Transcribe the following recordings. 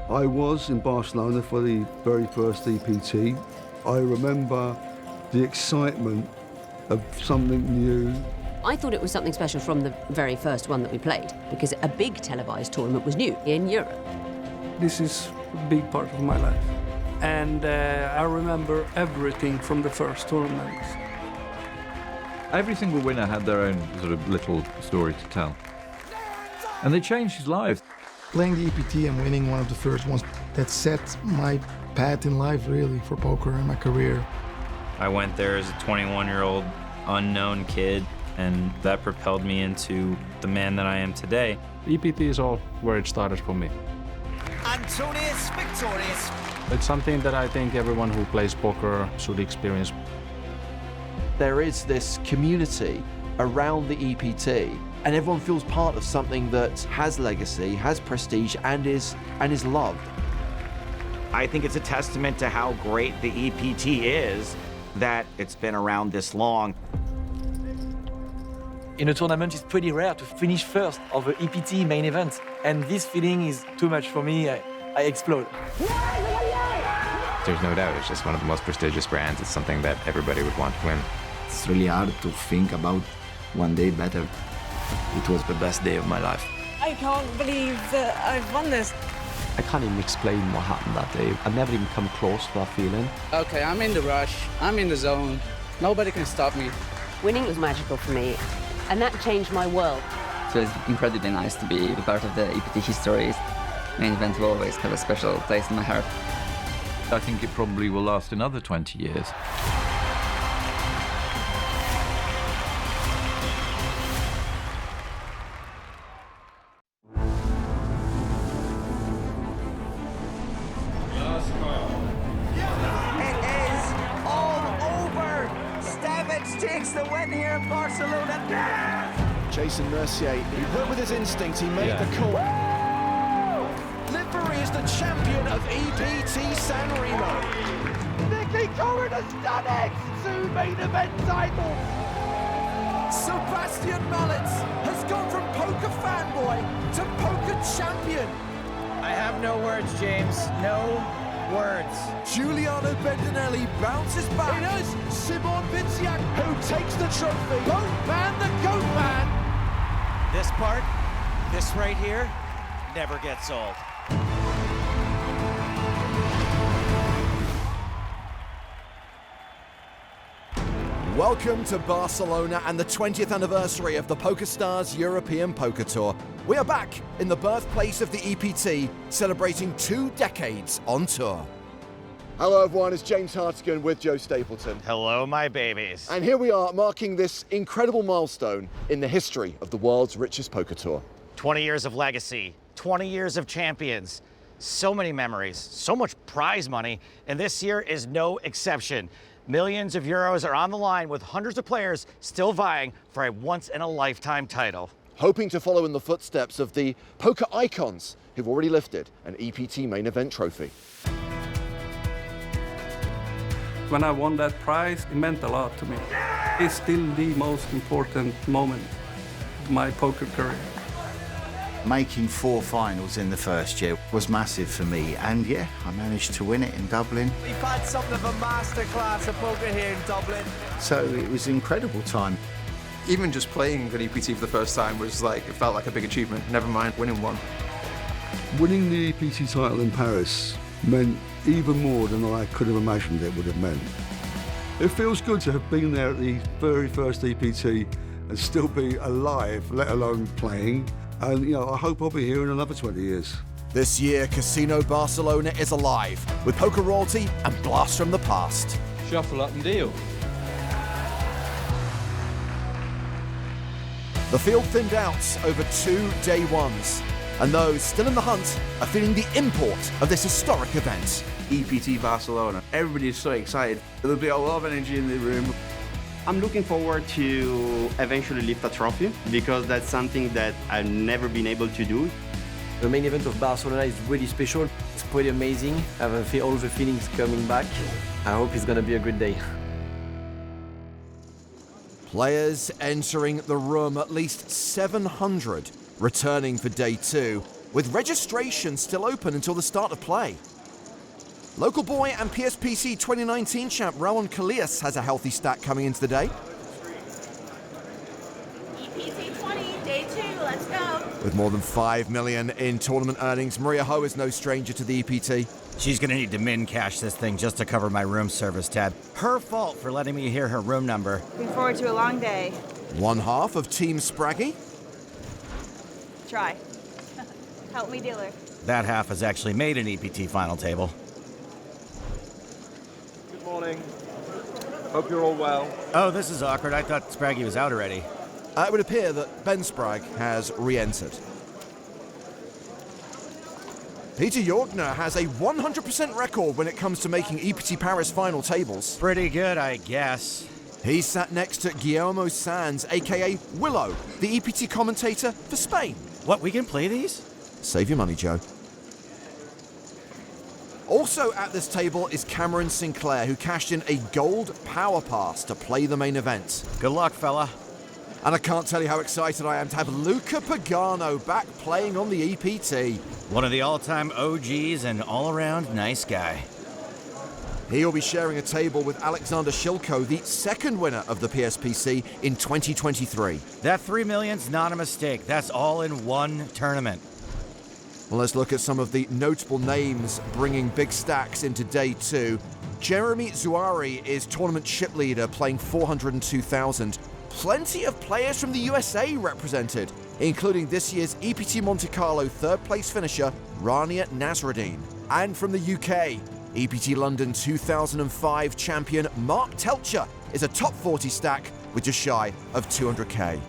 I was in Barcelona for the very first EPT. I remember the excitement of something new. I thought it was something special from the very first one that we played, because a big televised tournament was new in Europe. This is a big part of my life. And I remember everything from the first tournament. Every single winner had their own sort of little story to tell. And they changed his life. Playing the EPT and winning one of the first ones, that set my path in life, really, for poker and my career. I went there as a 21-year-old unknown kid, and that propelled me into the man that I am today. EPT is all where it started for me. Antonius victorious. It's something that I think everyone who plays poker should experience. There is this community around the EPT, and everyone feels part of something that has legacy, has prestige, and is loved. I think it's a testament to how great the EPT is that it's been around this long. In a tournament, it's pretty rare to finish first of the EPT main event, and this feeling is too much for me. I explode. There's no doubt, it's just one of the most prestigious brands. It's something that everybody would want to win. It's really hard to think about one day better. It was the best day of my life. I can't believe that I've won this. I can't even explain what happened that day. I've never even come close to that feeling. Okay, I'm in the rush. I'm in the zone. Nobody can stop me. Winning was magical for me, and that changed my world. So it's incredibly nice to be a part of the EPT history. Main event will always have a special place in my heart. I think it probably will last another 20 years. Takes the win here in Barcelona. Jason Mercier, he went with his instinct, he made the call. Livery is the champion of EPT San Remo. Nicky Coren has done it! 2 main event titles! Sebastian Mallets has gone from poker fanboy to poker champion. I have no words, James. No words. Giuliano Bendinelli bounces back. It is Simon Vinciac who takes the trophy. Goat man, the goat man. This part, this right here, never gets old. Welcome to Barcelona and the 20th anniversary of the PokerStars European Poker Tour. We are back in the birthplace of the EPT, celebrating 2 decades on tour. Hello everyone, it's James Hartigan with Joe Stapleton. Hello, my babies. And here we are marking this incredible milestone in the history of the world's richest poker tour. 20 years of legacy, 20 years of champions, so many memories, so much prize money, and this year is no exception. Millions of euros are on the line with hundreds of players still vying for a once-in-a-lifetime title. Hoping to follow in the footsteps of the poker icons who've already lifted an EPT main event trophy. When I won that prize, it meant a lot to me. It's still the most important moment of my poker career. Making 4 finals in the first year was massive for me, and yeah, I managed to win it in Dublin. We've had something of a masterclass of poker here in Dublin. So it was an incredible time. Even just playing an EPT for the first time was like, it felt like a big achievement, never mind winning one. Winning the EPT title in Paris meant even more than I could have imagined it would have meant. It feels good to have been there at the very first EPT and still be alive, let alone playing. And, you know, I hope I'll be here in another 20 years. This year, Casino Barcelona is alive with poker royalty and blasts from the past. Shuffle up and deal. The field thinned out over 2 day ones, and those still in the hunt are feeling the import of this historic event. EPT Barcelona. Everybody is so excited. There'll be a lot of energy in the room. I'm looking forward to eventually lift a trophy, because that's something that I've never been able to do. The main event of Barcelona is really special. It's pretty amazing. I have all the feelings coming back. I hope it's going to be a good day. Players entering the room, at least 700 returning for day 2. with registration still open until the start of play. Local boy and PSPC 2019 champ Rowan Kalias has a healthy stack coming into the day. EPT 20, day 2, let's go. With more than 5 million in tournament earnings, Maria Ho is no stranger to the EPT. She's gonna need to min cash this thing just to cover my room service tab. Her fault for letting me hear her room number. Looking forward to a long day. One half of Team Spraggy. Try. Help me, dealer. That half has actually made an EPT final table. Good morning. Hope you're all well. Oh, this is awkward. I thought Spraggy was out already. It would appear that Ben Spragg has re-entered. Peter Jorgner has a 100% record when it comes to making EPT Paris final tables. Pretty good, I guess. He sat next to Guillermo Sanz, aka Willow, the EPT commentator for Spain. What, we can play these? Save your money, Joe. Also at this table is Cameron Sinclair, who cashed in a gold power pass to play the main event. Good luck, fella. And I can't tell you how excited I am to have Luca Pagano back playing on the EPT. One of the all-time OGs and all-around nice guy. He'll be sharing a table with Alexander Shilko, the second winner of the PSPC in 2023. That 3 million's not a mistake. That's all in one tournament. Well, let's look at some of the notable names bringing big stacks into day 2. Jeremy Zuari is tournament chip leader, playing 402,000. Plenty of players from the USA represented, including this year's EPT Monte Carlo third place finisher, Rania Nasruddin. And from the UK, EPT London 2005 champion Mark Telcher is a top 40 stack with just shy of 200k.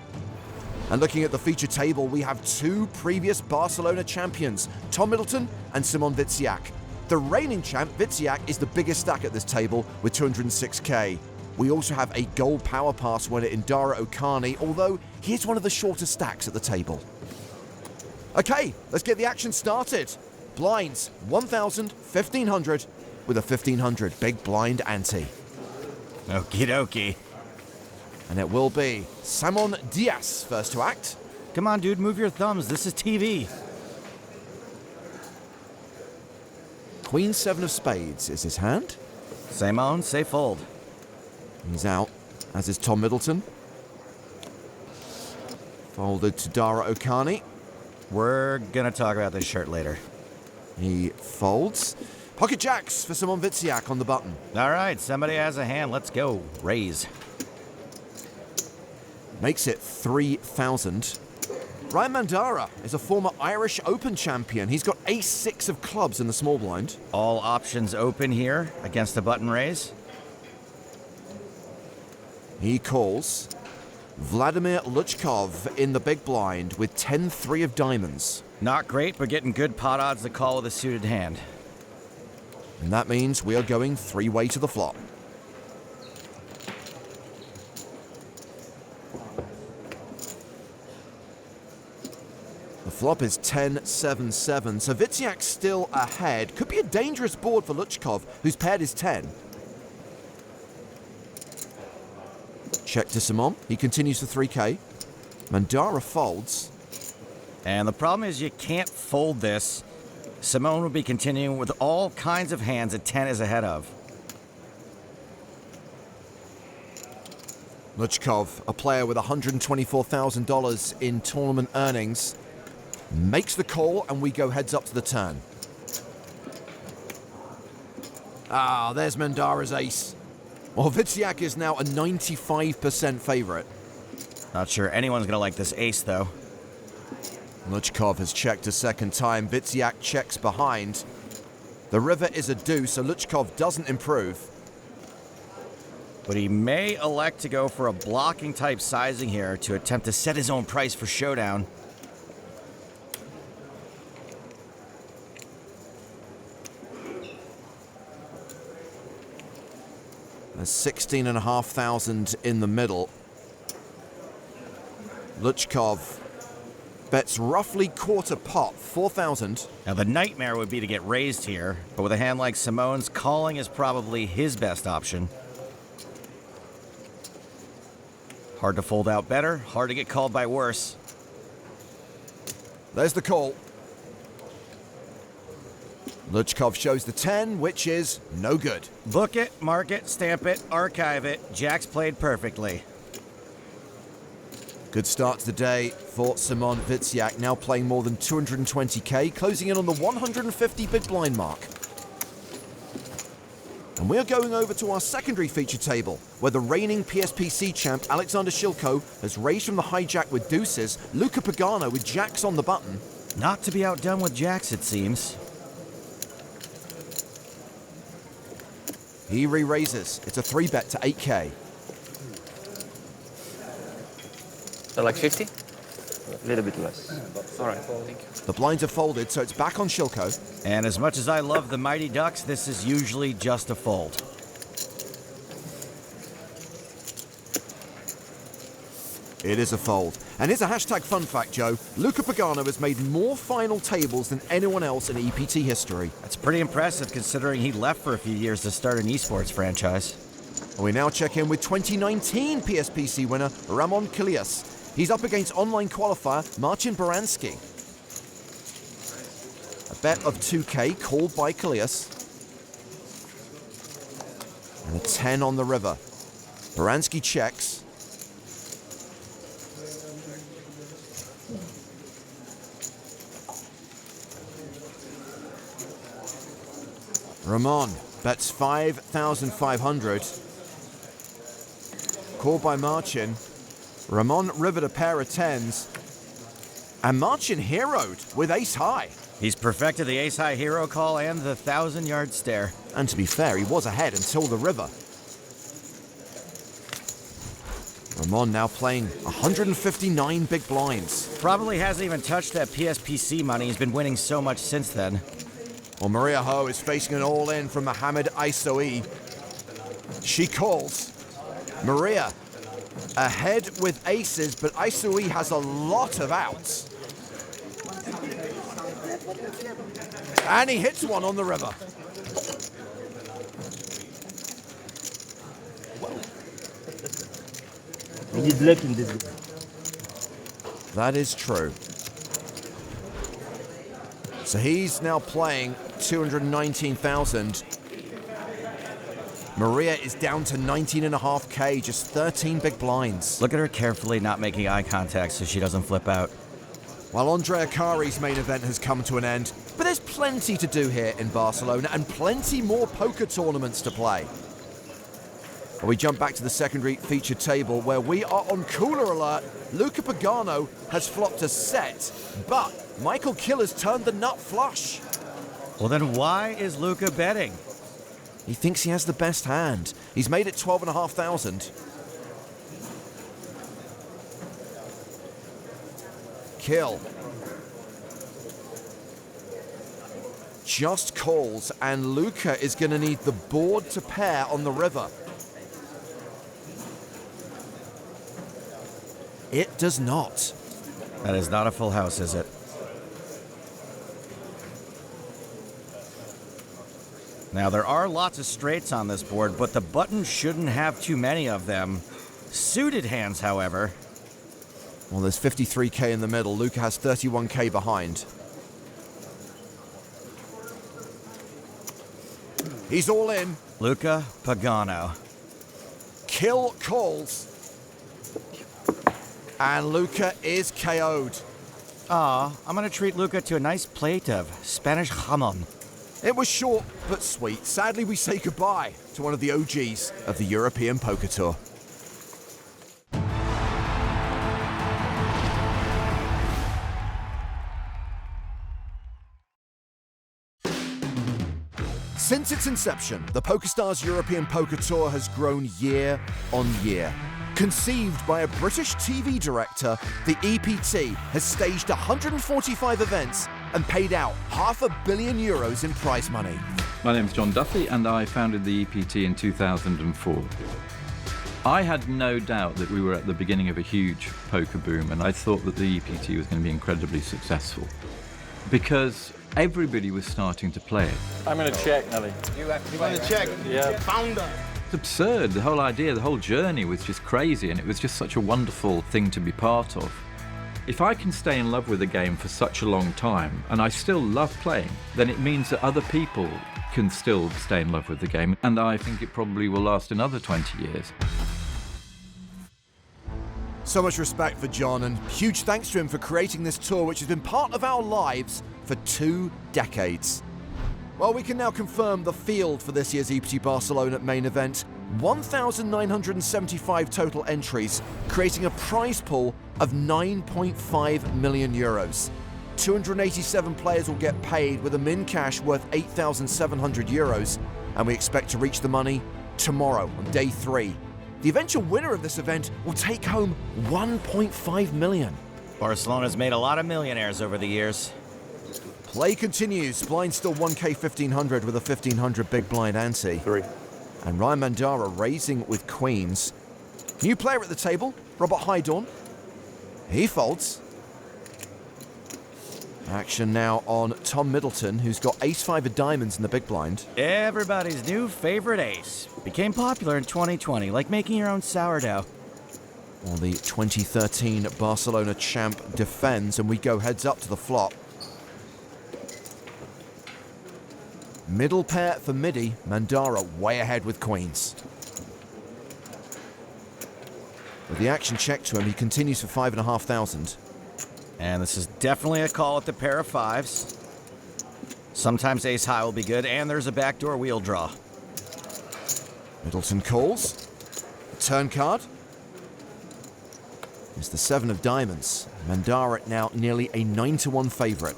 And looking at the feature table, we have 2 previous Barcelona champions, Tom Middleton and Simon Witziak. The reigning champ, Witziak, is the biggest stack at this table with 206k. We also have a gold power pass winner in Dara Okani, although he's one of the shorter stacks at the table. Okay, let's get the action started. Blinds, 1,000, 1,500, with a 1,500 big blind ante. Okie dokie. And it will be Samon Diaz first to act. Come on, dude, move your thumbs. This is TV. Queen 7 of spades is his hand. Same on, say fold. He's out, as is Tom Middleton. Folded to Dara Okani. We're gonna talk about this shirt later. He folds. Pocket jacks for Simon Witziak on the button. All right, somebody has a hand. Let's go. Raise. Makes it 3,000. Ryan Mandara is a former Irish Open champion. He's got ace-6 of clubs in the small blind. All options open here against the button raise. He calls. Vladimir Luchkov in the big blind with 10-3 of diamonds. Not great, but getting good pot odds to call with a suited hand. And that means we are going 3-way to the flop. The flop is 10-7-7, so Witziak's still ahead. Could be a dangerous board for Luchkov, whose paired is 10. Check to Simon. He continues to 3k. Mandara folds. And the problem is you can't fold this. Simone will be continuing with all kinds of hands that 10 is ahead of. Luchkov, a player with $124,000 in tournament earnings, makes the call, and we go heads up to the turn. Ah, there's Mandara's ace. Well, Witziak is now a 95% favorite. Not sure anyone's going to like this ace, though. Luchkov has checked a second time. Witziak checks behind. The river is a deuce, so Luchkov doesn't improve. But he may elect to go for a blocking type sizing here to attempt to set his own price for showdown. There's 16,500 in the middle. Luchkov bets roughly quarter pot, 4,000. Now the nightmare would be to get raised here, but with a hand like Simone's, calling is probably his best option. Hard to fold out better, hard to get called by worse. There's the call. Luchkov shows the 10, which is no good. Book it, mark it, stamp it, archive it. Jack's played perfectly. Good start to the day for Simon Witziak, now playing more than 220k, closing in on the 150 big blind mark. And we are going over to our secondary feature table, where the reigning PSPC champ Alexander Shilko has raised from the hijack with deuces, Luca Pagano with jacks on the button. Not to be outdone with jacks, it seems. He re-raises. It's a 3-bet to 8k. So like 50? A little bit less. All right, thank you. The blinds are folded, so it's back on Shilko. And as much as I love the Mighty Ducks, this is usually just a fold. It is a fold. And here's a hashtag fun fact, Joe. Luca Pagano has made more final tables than anyone else in EPT history. That's pretty impressive considering he left for a few years to start an esports franchise. We now check in with 2019 PSPC winner Ramon Kilias. He's up against online qualifier Marcin Baranski. A bet of 2k called by Kilias. And a 10 on the river. Baranski checks. Ramon bets 5,500. Called by Marcin. Ramon rivered a pair of 10s. And Marcin heroed with ace high. He's perfected the ace high hero call and the 1,000-yard stare. And to be fair, he was ahead until the river. Ramon now playing 159 big blinds. Probably hasn't even touched that PSPC money. He's been winning so much since then. Well, Maria Ho is facing an all-in from Mohamed Aisoui. She calls. Maria ahead with aces, but Aisoui has a lot of outs. And he hits one on the river. We need luck in this game. That is true. So he's now playing 219,000. Maria is down to 19.5k, just 13 big blinds. Look at her carefully not making eye contact so she doesn't flip out. While Andrea Cari's main event has come to an end, but there's plenty to do here in Barcelona and plenty more poker tournaments to play. We jump back to the secondary feature table where we are on cooler alert. Luca Pagano has flopped a set, but Michael Killer's turned the nut flush. Well, then why is Luca betting? He thinks he has the best hand. He's made it 12,500. Kill. Just calls, and Luca is going to need the board to pair on the river. It does not. That is not a full house, is it? Now, there are lots of straights on this board, but the button shouldn't have too many of them. Suited hands, however. Well, there's 53k in the middle. Luca has 31k behind. He's all in. Luca Pagano. Kill calls. And Luca is KO'd. I'm going to treat Luca to a nice plate of Spanish jamon. It was short but sweet. Sadly, we say goodbye to one of the OGs of the European Poker Tour. Since its inception, the PokerStars European Poker Tour has grown year on year. Conceived by a British TV director, the EPT has staged 145 events and paid out €500 million in prize money. My name's John Duffy and I founded the EPT in 2004. I had no doubt that we were at the beginning of a huge poker boom, and I thought that the EPT was going to be incredibly successful because everybody was starting to play it. I'm going to check, Nelly. You want to check? Yeah. Founder. It's absurd. The whole idea, the whole journey was just crazy, and it was just such a wonderful thing to be part of. If I can stay in love with a game for such a long time, and I still love playing, then it means that other people can still stay in love with the game, and I think it probably will last another 20 years. So much respect for John, and huge thanks to him for creating this tour, which has been part of our lives for 2 decades. Well, we can now confirm the field for this year's EPT Barcelona main event. 1,975 total entries, creating a prize pool of 9.5 million euros. 287 players will get paid with a min cash worth 8,700 euros, and we expect to reach the money tomorrow on day 3. The eventual winner of this event will take home 1.5 million. Barcelona's made a lot of millionaires over the years. Play continues. Blind still 1K 1500 with a 1500 big blind ante. 3. And Ryan Mandara raising with queens. New player at the table, Robert Hydorn. He folds. Action now on Tom Middleton, who's got ace-5 of diamonds in the big blind. Everybody's new favorite ace. Became popular in 2020, like making your own sourdough. Well, the 2013 Barcelona champ defends, and we go heads up to the flop. Middle pair for Midi, Mandara way ahead with queens. With the action check to him, he continues for 5,500. And this is definitely a call at the pair of 5s. Sometimes ace high will be good, and there's a backdoor wheel draw. Middleton calls. Turn card is the 7 of diamonds. Mandara now nearly a 9-1 favourite.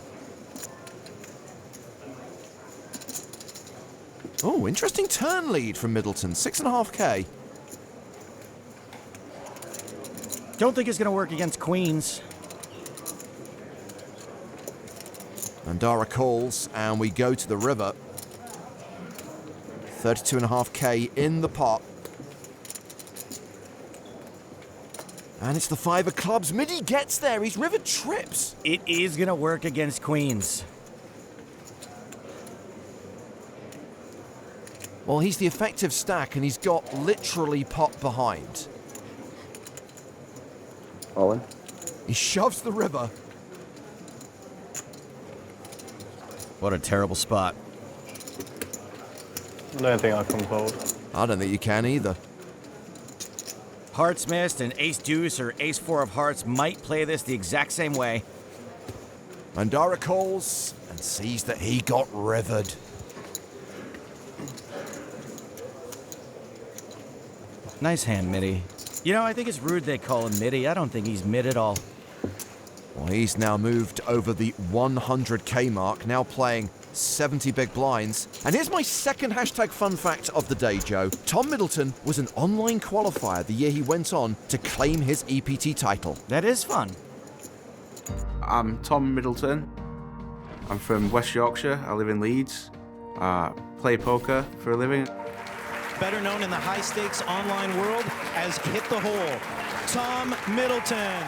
Oh, interesting turn lead from Middleton, 6.5k. Don't think it's going to work against queens. Mandara calls, and we go to the river. 32.5k in the pot. And it's the 5 of clubs. Midi gets there. He's river trips. It is going to work against queens. Well, he's the effective stack, and he's got literally pot behind. All in. He shoves the river. What a terrible spot. I don't think I can fold. I don't think you can either. Hearts missed, and ace deuce or ace 4 of hearts might play this the exact same way. Mandara calls and sees that he got rivered. Nice hand, Midi. You know, I think it's rude they call him Midi. I don't think he's mid at all. Well, he's now moved over the 100k mark, now playing 70 big blinds. And here's my second hashtag fun fact of the day, Joe. Tom Middleton was an online qualifier the year he went on to claim his EPT title. That is fun. I'm Tom Middleton. I'm from West Yorkshire. I live in Leeds. Play poker for a living. Better known in the high-stakes online world as Hit the Hole, Tom Middleton.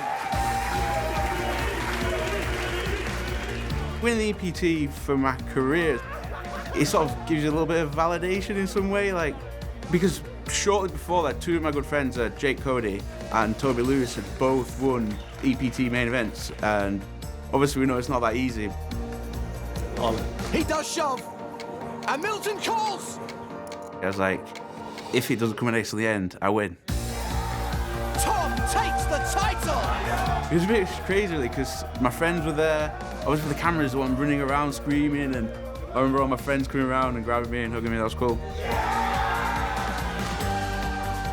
Winning the EPT for my career, it sort of gives you a little bit of validation in some way, like, because shortly before that, 2 of my good friends, Jake Cody and Toby Lewis, had both won EPT main events, and obviously we know it's not that easy. He does shove, and Middleton calls. I was like, if it doesn't come an ace at the end, I win. Tom takes the title. It was a bit crazy, really, because my friends were there. Obviously the cameras, the one running around screaming, and I remember all my friends coming around and grabbing me and hugging me. That was cool.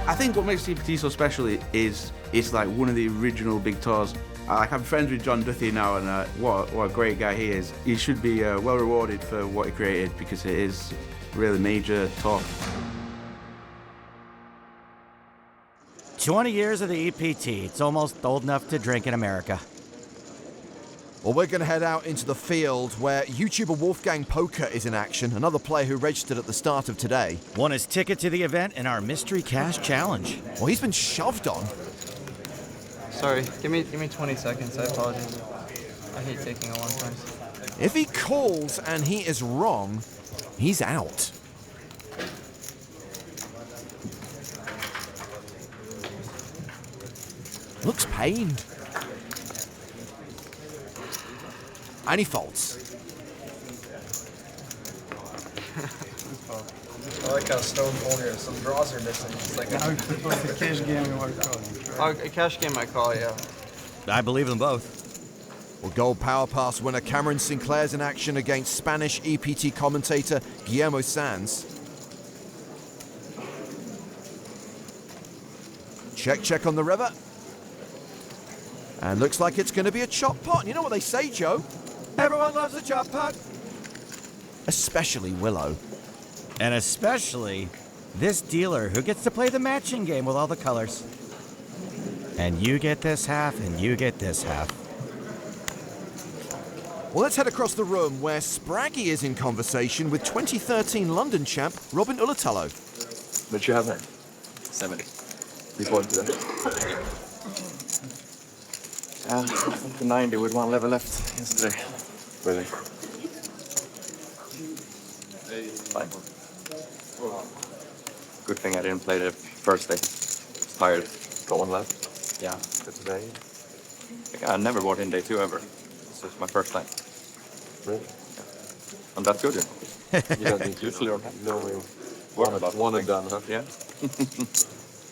I think what makes EPT so special is it's like one of the original big tours. I'm friends with John Duthie now, and what a great guy he is. He should be well rewarded for what he created, because it is a really major tour. 20 years of the EPT. It's almost old enough to drink in America. Well, we're going to head out into the field where YouTuber Wolfgang Poker is in action, another player who registered at the start of today. Won his ticket to the event in our Mystery Cash Challenge. Well, he's been shoved on. Sorry, give me 20 seconds. I apologize. I hate taking a long time. If he calls and he is wrong, he's out. Looks pained. And he folds. I like how stone cold here. Some draws are missing. It's like a cash game you want to call it. A cash game I call, yeah. I believe them both. Well, Gold Power Pass winner Cameron Sinclair's in action against Spanish EPT commentator Guillermo Sanz. Check on the river. And looks like it's going to be a chop pot. And you know what they say, Joe? Everyone loves a chop pot. Especially Willow. And especially this dealer who gets to play the matching game with all the colors. And you get this half, and you get this half. Well, let's head across the room where Spraggy is in conversation with 2013 London champ Robin Ulatalo. But you have that? 70. Before today. The 90 with one level left yesterday. Really? Fine. Good thing I didn't play the first day. Tired. Got one left. Yeah. But today, I never bought in day 2 ever. This is my first time. Really? Yeah. I'm that good, you know. You don't think usually or no, one and done, huh? Yeah.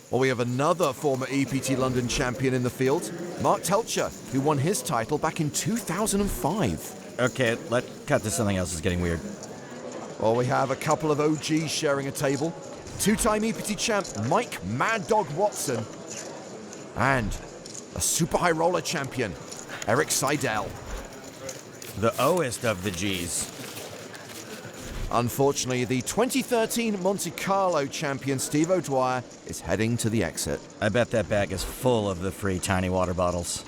Well, we have another former EPT London champion in the field, Mark Telcher, who won his title back in 2005. Okay, let's cut to something else. Is getting weird. Well, we have a couple of OGs sharing a table. Two-time EPT champ Mike Mad Dog Watson. And a super high roller champion, Eric Seidel. The O-est of the Gs. Unfortunately, the 2013 Monte Carlo champion Steve O'Dwyer is heading to the exit. I bet that bag is full of the free tiny water bottles.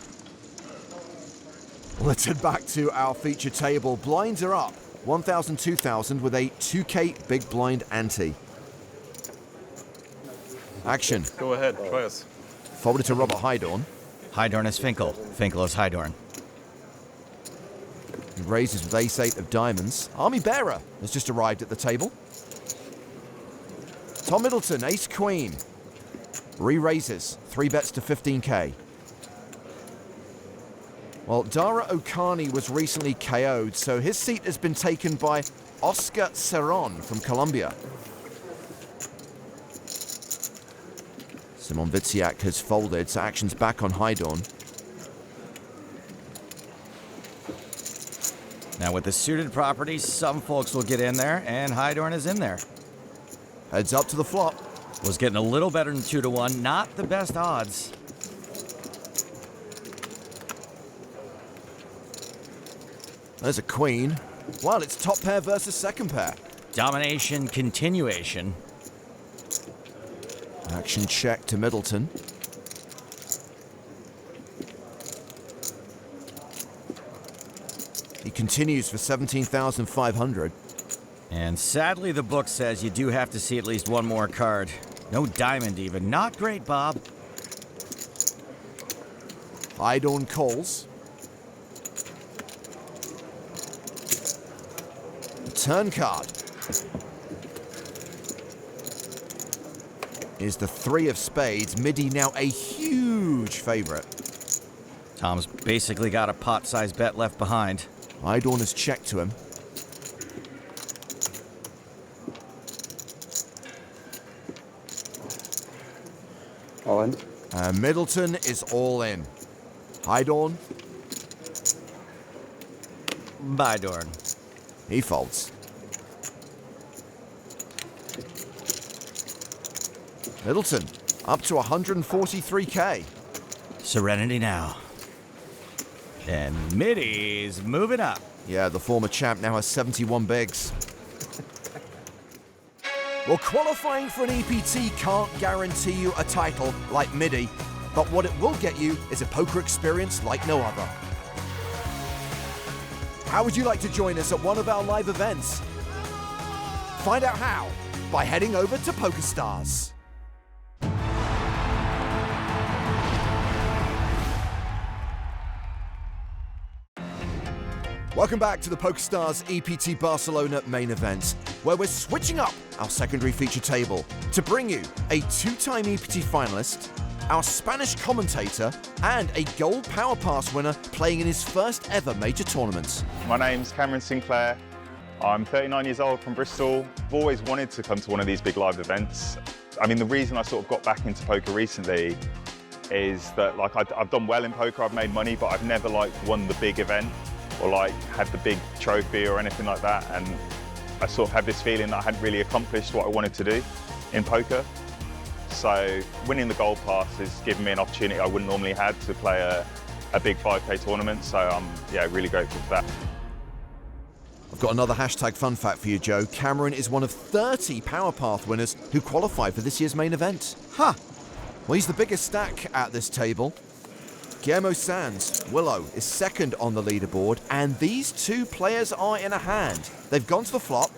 Let's head back to our feature table. Blinds are up. 1,000, 2,000 with a 2K big blind ante. Action. Go ahead, try us. Folded to Robert Hydorn. Hydorn is Finkel. Finkel is Hydorn. He raises with ace-8 of diamonds. Army Bearer has just arrived at the table. Tom Middleton, ace-queen. Re-raises, 3 bets to 15K. Well, Dara Okani was recently KO'd, so his seat has been taken by Oscar Cerron from Colombia. Simon Witsiak has folded, so action's back on Hydorn. Now with the suited properties, some folks will get in there, and Hydorn is in there. Heads up to the flop. Was getting a little better than 2-1, not the best odds. There's a queen. Well, it's top pair versus second pair. Domination, continuation. Action check to Middleton. He continues for 17,500. And sadly, the book says you do have to see at least one more card. No diamond even. Not great, Bob. Hydorn calls. Turn card is the 3 of spades. Midi now a huge favorite. Tom's basically got a pot-sized bet left behind. Hydorn has checked to him. All in. Middleton is all in. Hydorn. Bydorn. He folds. Middleton up to 143K. Serenity now. And Midi's moving up. Yeah, the former champ now has 71 bigs. Well, qualifying for an EPT can't guarantee you a title like Midi, but what it will get you is a poker experience like no other. How would you like to join us at one of our live events? Find out how by heading over to PokerStars. Welcome back to the PokerStars EPT Barcelona main event, where we're switching up our secondary feature table to bring you a 2-time EPT finalist our Spanish commentator, and a gold power pass winner playing in his first ever major tournament. My name's Cameron Sinclair. I'm 39 years old from Bristol. I've always wanted to come to one of these big live events. I mean, the reason I sort of got back into poker recently is that like I've done well in poker, I've made money, but I've never like won the big event or like had the big trophy or anything like that. And I sort of had this feeling that I hadn't really accomplished what I wanted to do in poker. So winning the gold pass has given me an opportunity I wouldn't normally have to play a big 5K tournament. So I'm really grateful for that. I've got another hashtag fun fact for you, Joe. Cameron is one of 30 Power Path winners who qualified for this year's main event. Huh. Well, he's the biggest stack at this table. Guillermo Sanz, Willow, is second on the leaderboard, and these two players are in a hand. They've gone to the flop,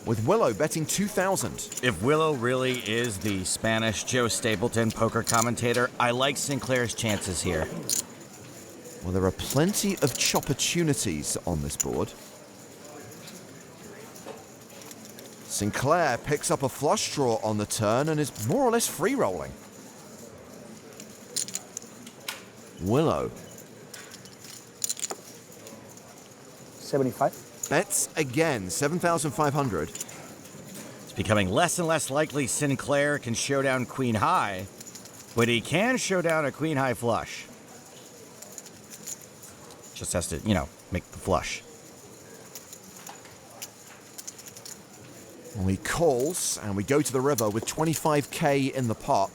with Willow betting 2,000. If Willow really is the Spanish Joe Stapleton poker commentator, I like Sinclair's chances here. Well, there are plenty of chopportunities on this board. Sinclair picks up a flush draw on the turn and is more or less free rolling. Willow 75. Bets again, 7,500. It's becoming less and less likely Sinclair can show down Queen High, but he can show down a Queen High flush. Just has to, make the flush. Well, he calls, and we go to the river with 25k in the pot.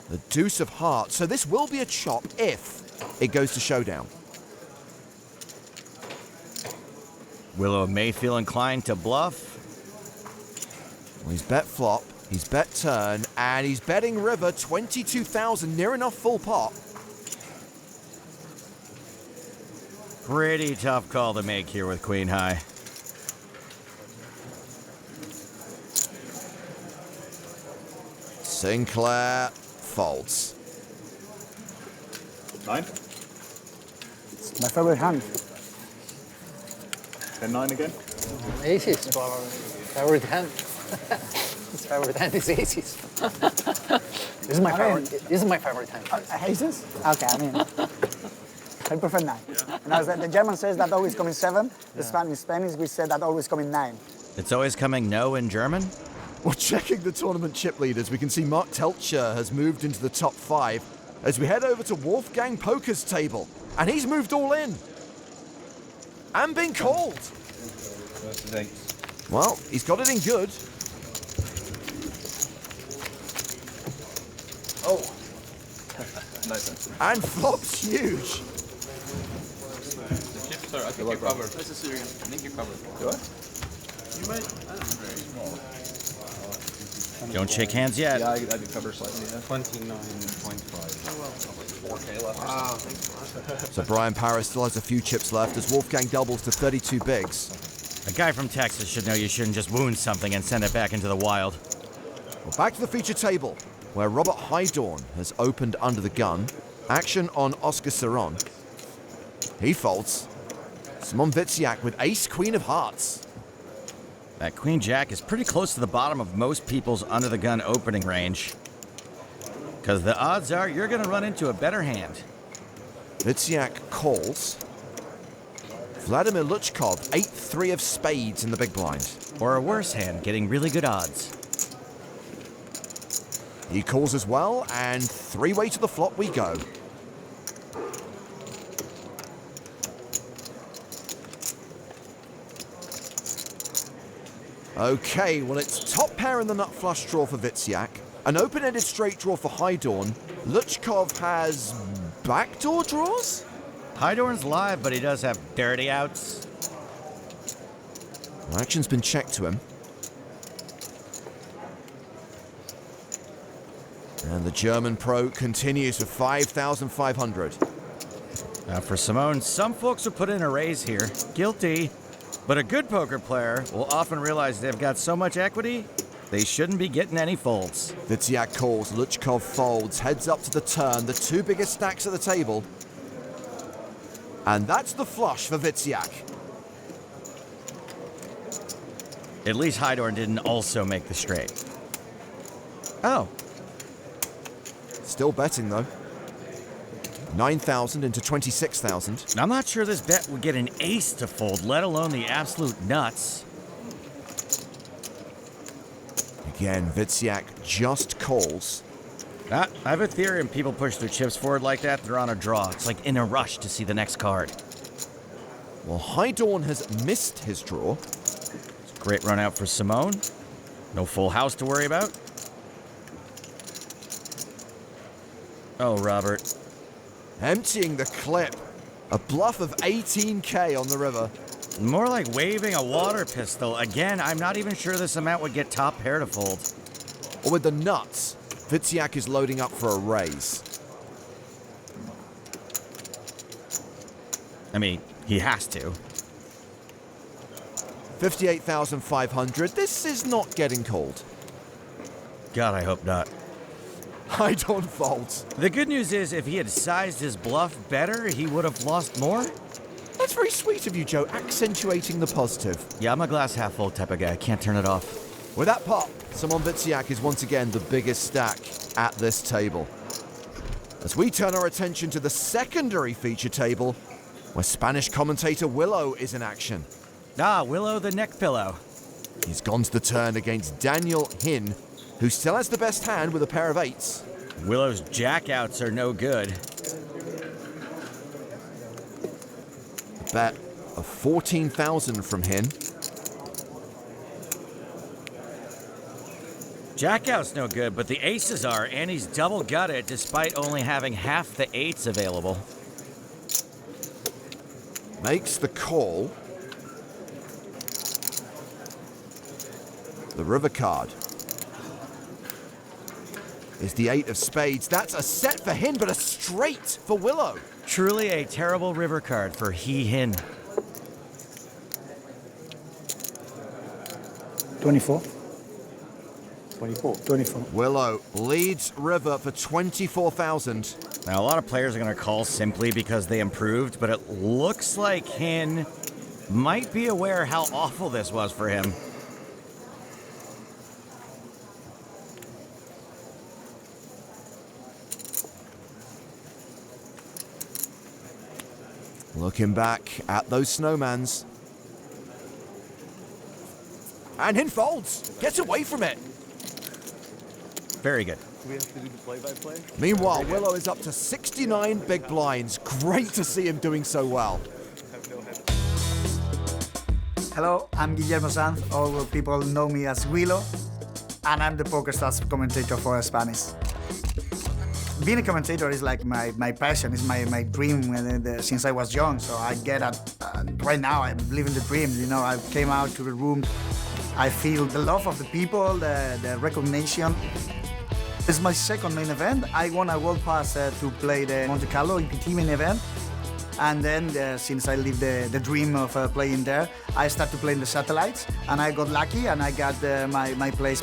The deuce of hearts. So this will be a chop if it goes to showdown. Willow may feel inclined to bluff. Well, he's bet flop, he's bet turn, and he's betting river 22,000, near enough full pot. Pretty tough call to make here with Queen High. Sinclair folds. 9. It's my favorite hand. Then 9 again. Aces, favorite hand. His favorite hand is aces. This is my favorite. This is my favorite hand. Aces? Okay, I prefer 9. Yeah. And as the German says that always coming 7, the Spanish we say that always coming 9. It's always coming no in German? Well, checking the tournament chip leaders, we can see Mark Teltscher has moved into the top 5 as we head over to Wolfgang Poker's table. And he's moved all in. And been called. Well, he's got it in good. Oh. Nice. And flop's huge. The chips are, I think you're covered. Nice to see you again. I think you're covered. Do I? You might. I don't know. Very small. Don't shake hands yet. Yeah, I could cover slightly. Yeah. 29.5. Oh, well. 4K left. Wow, thanks. So Brian Paris still has a few chips left as Wolfgang doubles to 32 bigs. A guy from Texas should know you shouldn't just wound something and send it back into the wild. Well, back to the feature table, where Robert Hydorn has opened under the gun. Action on Oscar Saron. He folds. Simon Witziak with ace queen of hearts. That queen jack is pretty close to the bottom of most people's under the gun opening range. Because the odds are you're going to run into a better hand. Witziak calls. Vladimir Luchkov, 8-3 of spades in the big blind. Or a worse hand, getting really good odds. He calls as well, and 3-way to the flop we go. Okay, well it's top pair in the nut flush draw for Witziak. An open-ended straight draw for Hydorn. Luchkov has backdoor draws? Hydorn's live, but he does have dirty outs. Well, action's been checked to him. And the German pro continues with 5,500. Now for Simone, some folks will put in a raise here. Guilty. But a good poker player will often realize they've got so much equity, they shouldn't be getting any folds. Witziak calls, Luchkov folds, heads up to the turn, the two biggest stacks at the table. And that's the flush for Witziak. At least Hydorn didn't also make the straight. Oh. Still betting, though. 9,000 into 26,000. I'm not sure this bet would get an ace to fold, let alone the absolute nuts. Again, Witziak just calls. I have a theory when people push their chips forward like that, they're on a draw. It's like in a rush to see the next card. Well, High Dawn has missed his draw. It's a great run out for Simone. No full house to worry about. Oh, Robert. Emptying the clip. A bluff of 18K on the river. More like waving a water pistol. Again, I'm not even sure this amount would get top pair to fold. Or with the nuts, Witziak is loading up for a raise. I mean, he has to. 58,500. This is not getting called. God, I hope not. High Dawn folds. The good news is, if he had sized his bluff better, he would have lost more. That's very sweet of you, Joe, accentuating the positive. Yeah, I'm a glass half full type of guy. I can't turn it off. With that pop, Simon Witziak is once again the biggest stack at this table. As we turn our attention to the secondary feature table, where Spanish commentator Willow is in action. Ah, Willow the neck pillow. He's gone to the turn against Daniel Hin, who still has the best hand with a pair of eights. Willow's jackouts are no good. A bet of 14,000 from Hin. Jackout's no good, but the aces are, and he's double gutted despite only having half the eights available. Makes the call. The river card is the 8 of spades. That's a set for Hin, but a straight for Willow. Truly a terrible river card for Hin. 24. 24. Willow leads river for 24,000. Now, a lot of players are going to call simply because they improved, but it looks like Hin might be aware how awful this was for him. Looking back at those snowmans. And Hin folds. Gets away from it. Very good. Do we have to do the play-by-play? Meanwhile, Willow is up to 69 big blinds. Great to see him doing so well. Hello, I'm Guillermo Sanz. All people know me as Willow, and I'm the PokerStars commentator for Spanish. Being a commentator is like my passion, is my dream since I was young. So I get right now I'm living the dream. You know, I came out to the room, I feel the love of the people, the recognition. It's my second main event. I won a World Pass to play the Monte Carlo EPT main event. And then, since I lived the dream of playing there, I started playing the satellites, and I got lucky, and I got my place.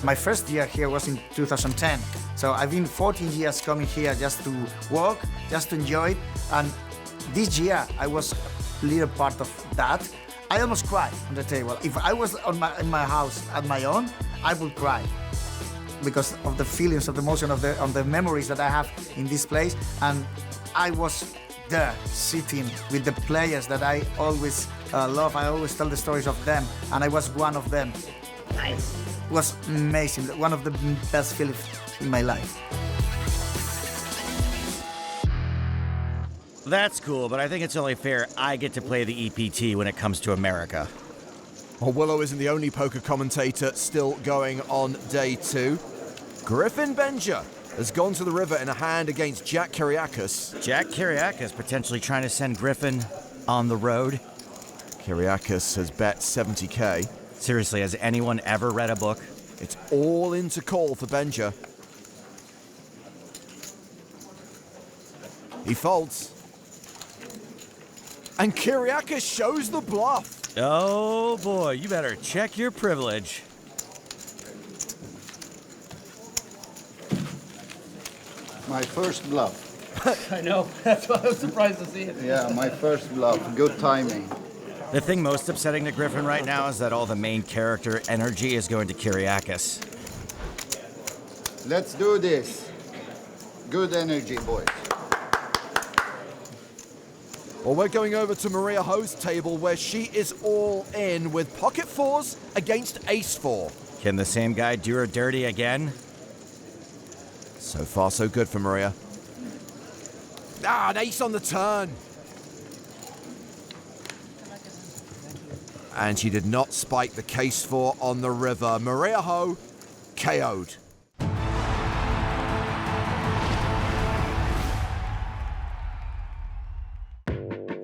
My first year here was in 2010. So I've been 14 years coming here just to work, just to enjoy it. And this year, I was a little part of that. I almost cried on the table. If I was in my house on my own, I would cry, because of the feelings, of the emotion, of the memories that I have in this place. And I was there, sitting with the players that I always love. I always tell the stories of them, and I was one of them. Nice. It was amazing, one of the best feelings in my life. That's cool, but I think it's only fair I get to play the EPT when it comes to America. Well, Willow isn't the only poker commentator still going on day 2. Griffin Benger has gone to the river in a hand against Jack Kyriakis. Jack Kyriakis potentially trying to send Griffin on the road. Kyriakis has bet 70K. Seriously, has anyone ever read a book? It's all in to call for Benger. He folds. And Kyriakis shows the bluff. Oh boy, you better check your privilege. My first bluff. I know, that's why I was surprised to see it. Yeah, my first bluff. Good timing. The thing most upsetting to Griffin right now is that all the main character energy is going to Kyriakis. Let's do this. Good energy, boys. Well, we're going over to Maria Ho's table where she is all in with pocket fours against ace four. Can the same guy do her dirty again? So far, so good for Maria. Ah, an ace on the turn. And she did not spike the case four on the river. Maria Ho KO'd.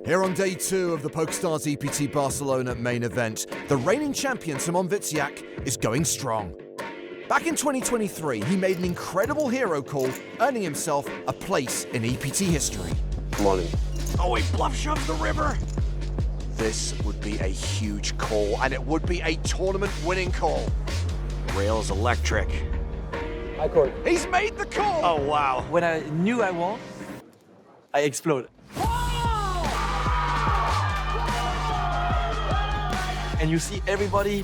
Here on day 2 of the PokerStars EPT Barcelona main event, the reigning champion Simon Witsyak is going strong. Back in 2023, he made an incredible hero call, earning himself a place in EPT history. Molly. Oh, he bluff shoves the river. This would be a huge call, and it would be a tournament-winning call. Rail's electric. I call. He's made the call! Oh, wow. When I knew I won, I explode. And you see everybody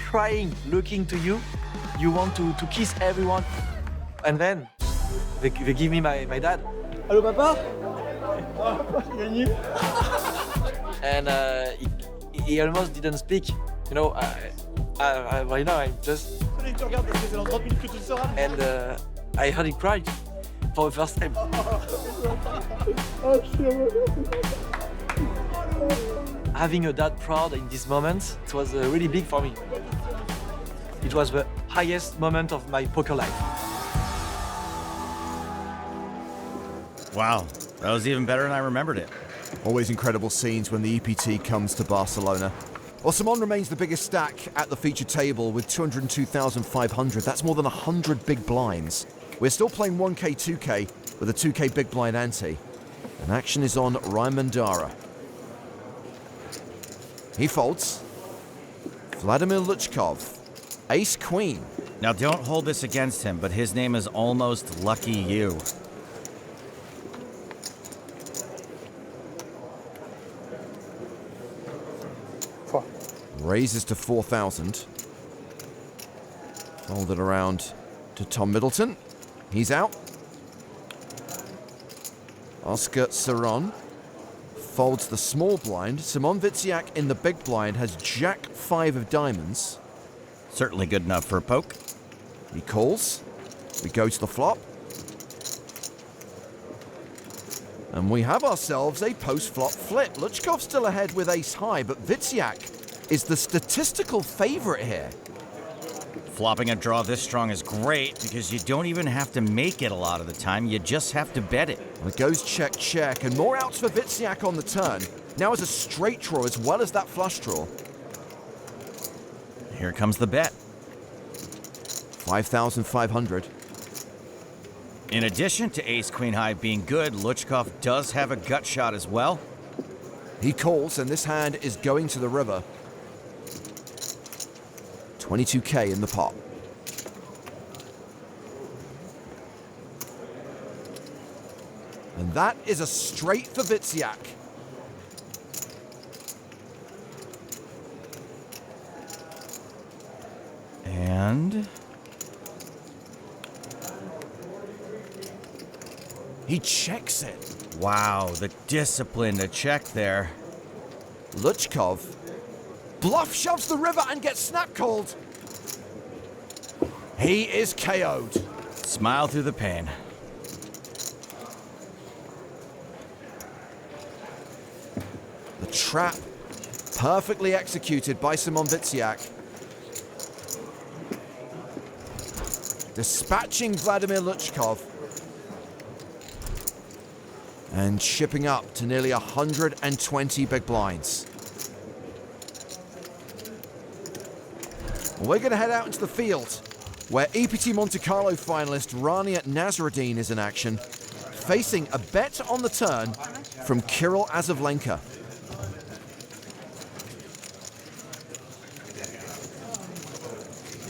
crying, looking to you. You want to kiss everyone. And then they give me my dad. Hello, papa? And he almost didn't speak. You know, right now I'm just... And I heard him cry for the first time. Having a dad proud in this moment, it was really big for me. It was the highest moment of my poker life. Wow, that was even better than I remembered it. Always incredible scenes when the EPT comes to Barcelona. Well, Simon remains the biggest stack at the feature table with 202,500. That's more than 100 big blinds. We're still playing 1K, 2K with a 2K big blind ante. And action is on Ryan Mandara. He folds. Vladimir Luchkov. Ace Queen. Now don't hold this against him, but his name is almost Lucky You. Raises to 4,000. Folded around to Tom Middleton. He's out. Oscar Saron folds the small blind. Simon Witsyak in the big blind has Jack 5 of diamonds. Certainly good enough for a poke. He calls. We go to the flop. And we have ourselves a post-flop flip. Luchkov's still ahead with ace high, but Witsyak is the statistical favorite here. Flopping a draw this strong is great because you don't even have to make it a lot of the time. You just have to bet it. Well, it goes check, check, and more outs for Witsyak on the turn. Now as a straight draw as well as that flush draw. Here comes the bet. 5,500. In addition to ace-queen high being good, Luchkov does have a gut shot as well. He calls, and this hand is going to the river. 22K in the pot. And that is a straight for Witsyak. And he checks it. Wow, the discipline to check there. Luchkov bluff shoves the river and gets snap called. He is KO'd. Smile through the pain. The trap perfectly executed by Simon Witsyak. Dispatching Vladimir Luchkov. And shipping up to nearly 120 big blinds. We're going to head out into the field, where EPT Monte Carlo finalist Rania Nasruddin is in action, facing a bet on the turn from Kirill Azovlenka.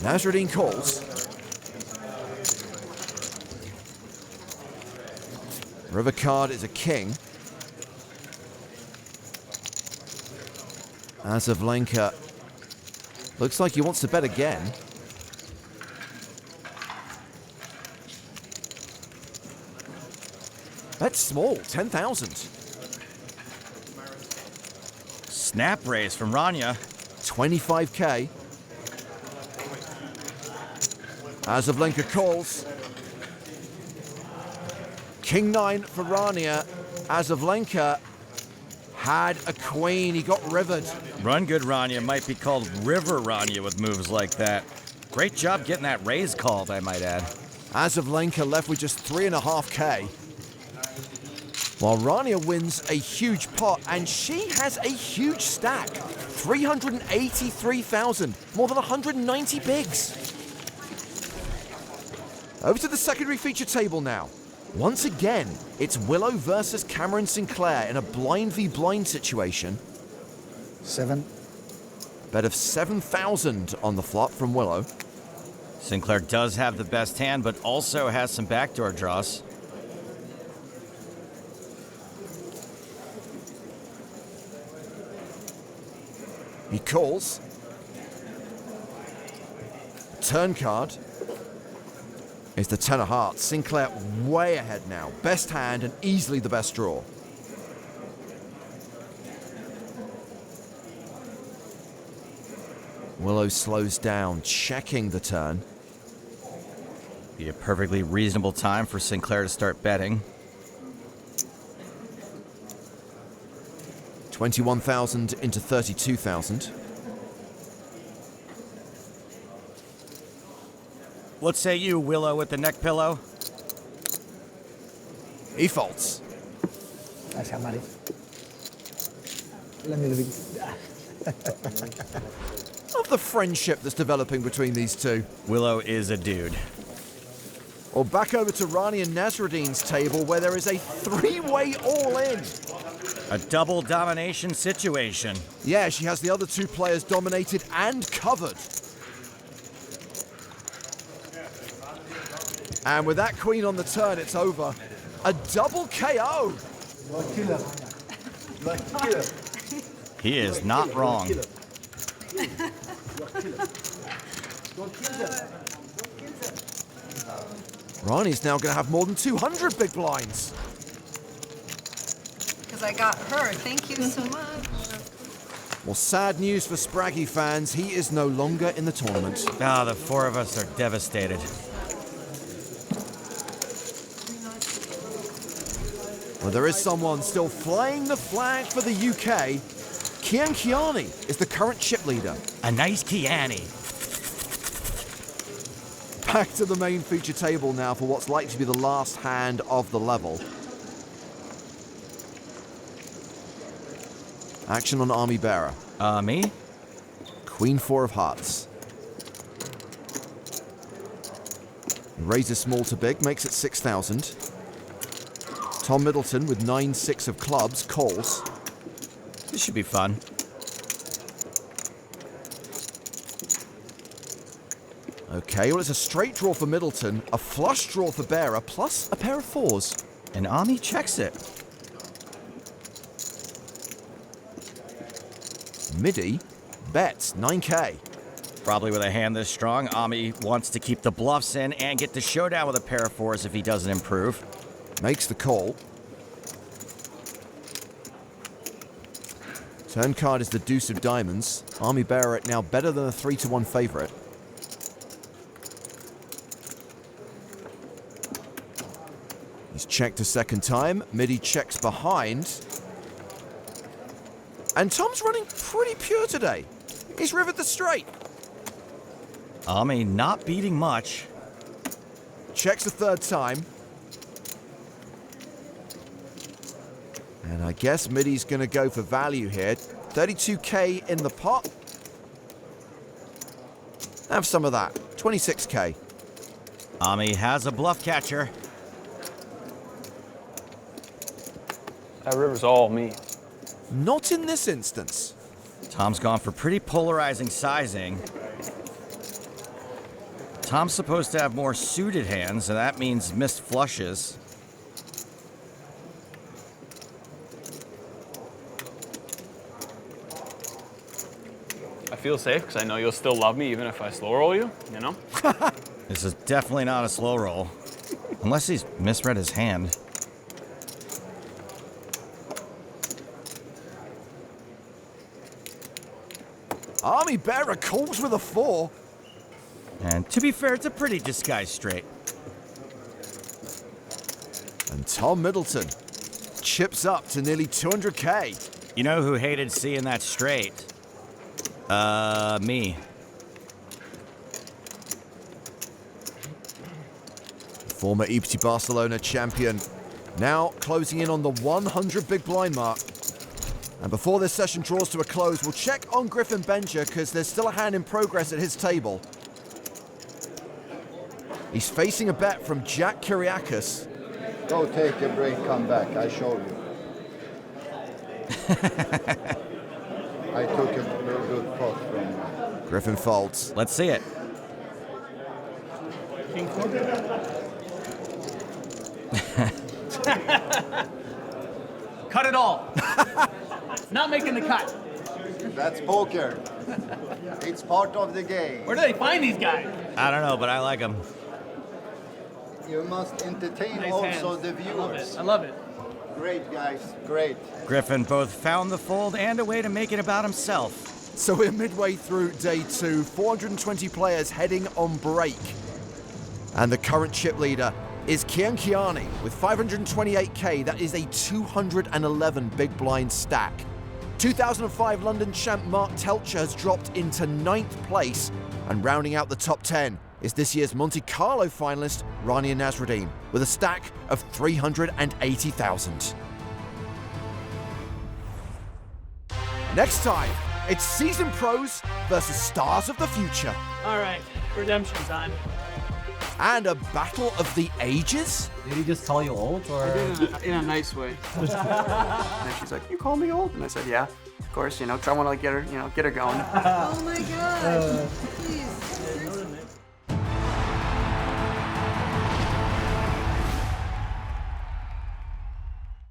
Nasruddin calls. River card is a king. Azovlenka looks like he wants to bet again. Bet small, 10,000. Snap raise from Rania. 25K. Azavlenka calls. King 9 for Rania. Azavlenka had a queen. He got rivered. Run good Rania might be called River Rania with moves like that. Great job getting that raise called, I might add. Azavlenka left with just 3.5K. While Rania wins a huge pot, and she has a huge stack. 383,000, more than 190 bigs. Over to the secondary feature table now. Once again, it's Willow versus Cameron Sinclair in a blind v blind situation. 7. Bet of 7,000 on the flop from Willow. Sinclair does have the best hand, but also has some backdoor draws. He calls. Turn card is the 10 of hearts. Sinclair way ahead now. Best hand and easily the best draw. Willow slows down, checking the turn. Be a perfectly reasonable time for Sinclair to start betting. 21,000 into 32,000. What say you, Willow, with the neck pillow? He folds. Gracias, Mari. Let me leave. Of the friendship that's developing between these two. Willow is a dude. Or back over to Rani and Nasruddin's table where there is a three-way all-in. A double domination situation. Yeah, she has the other two players dominated and covered. And with that queen on the turn, it's over. A double KO. He is not wrong. Rani's now going to have more than 200 big blinds. Because I got her. Thank you so much. Well, sad news for Spraggy fans. He is no longer in the tournament. Ah, the four of us are devastated. Well, there is someone still flying the flag for the UK. Kian Kiani is the current chip leader. A nice Kiani. Back to the main feature table now for what's likely to be the last hand of the level. Action on Army Bearer. Me? Queen 4 of hearts. Raises small to big, makes it 6,000. Tom Middleton with 9-6 of clubs calls. This should be fun. Okay, well, it's a straight draw for Middleton, a flush draw for Bearer, plus a pair of fours. And Ami checks it. Midi bets 9K. Probably with a hand this strong, Ami wants to keep the bluffs in and get the showdown with a pair of fours if he doesn't improve. Makes the call. Turn card is the deuce of diamonds. Army Bearer now better than a 3-1 favorite. He's checked a second time. Midi checks behind. And Tom's running pretty pure today. He's rivered the straight. Ami not beating much. Checks a third time. And I guess Midi's going to go for value here. 32K in the pot. Have some of that. 26K. Ami has a bluff catcher. That river's all me. Not in this instance. Tom's gone for pretty polarizing sizing. Tom's supposed to have more suited hands, and that means missed flushes. I feel safe because I know you'll still love me even if I slow roll you, you know? This is definitely not a slow roll. Unless he's misread his hand. Army Bearer calls with a 4. And to be fair, it's a pretty disguised straight. And Tom Middleton chips up to nearly 200K. You know who hated seeing that straight? Me. Former EPT Barcelona champion, now closing in on the 100 big blind mark. And before this session draws to a close, we'll check on Griffin Benger because there's still a hand in progress at his table. He's facing a bet from Jack Kyriakis. Go take a break, come back, I show you. I took a very good pot from Griffin folds. Let's see it. Cut it all. Not making the cut. That's poker. It's part of the game. Where do they find these guys? I don't know, but I like them. You must entertain Nice also hands. the viewers. I love it. Great, guys, great. Griffin both found the fold and a way to make it about himself. So we're midway through day 2, 420 players heading on break. And the current chip leader is Kian Kiani with 528K. That is a 211 big blind stack. 2005 London champ Mark Telcher has dropped into 9th place, and rounding out the top 10 is this year's Monte Carlo finalist Rania Nasruddin with a stack of 380,000. Next time, it's seasoned pros versus stars of the future. All right, redemption time. And a battle of the ages? Did he just call you old, or? In a nice way. And then she's like, "You call me old?" And I said, "Yeah, of course. You know, 'cause I want to get her, get her going." Oh my god. Please.